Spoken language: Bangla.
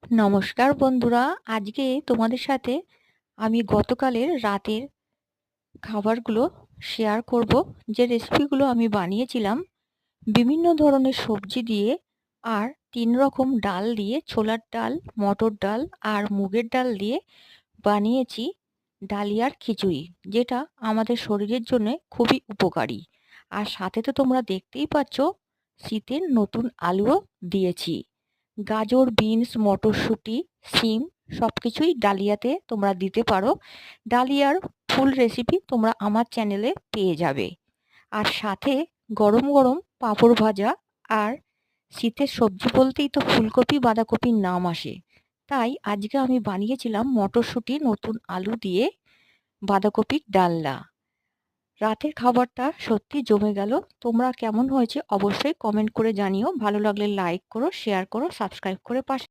নমস্কার বন্ধুরা, আজকে তোমাদের সাথে আমি গতকালের রাতের খাবারগুলো শেয়ার করব। যে রেসিপিগুলো আমি বানিয়েছিলাম বিভিন্ন ধরনের সবজি দিয়ে আর 3 রকম ডাল দিয়ে, ছোলার ডাল, মটর ডাল আর মুগের ডাল দিয়ে বানিয়েছি ডালিয়ার খিচুড়ি, যেটা আমাদের শরীরের জন্য খুবই উপকারী। আর সাথে তো তোমরা দেখতেই পাচ্ছ, শীতের নতুন আলুও দিয়েছি। গাজর, বিনস, মটরশুঁটি, শিম সবকিছুই ডালিয়াতে তোমরা দিতে পারো। ডালিয়ার ফুল রেসিপি তোমরা আমার চ্যানেলে পেয়ে যাবে। আর সাথে গরম গরম পাঁপড় ভাজা। আর শীতের সবজি বলতেই তো ফুলকপি বাঁধাকপির নাম আসে, তাই আজকে আমি বানিয়েছিলাম মটরশুঁটি, নতুন আলু দিয়ে বাঁধাকপির ডালনা। রাতের খাবারটা সত্যি জমে গেল। তোমরা কেমন হয়েছে অবশ্যই কমেন্ট করে জানিও। ভালো লাগলে লাইক করো, শেয়ার করো, সাবস্ক্রাইব করে পাশে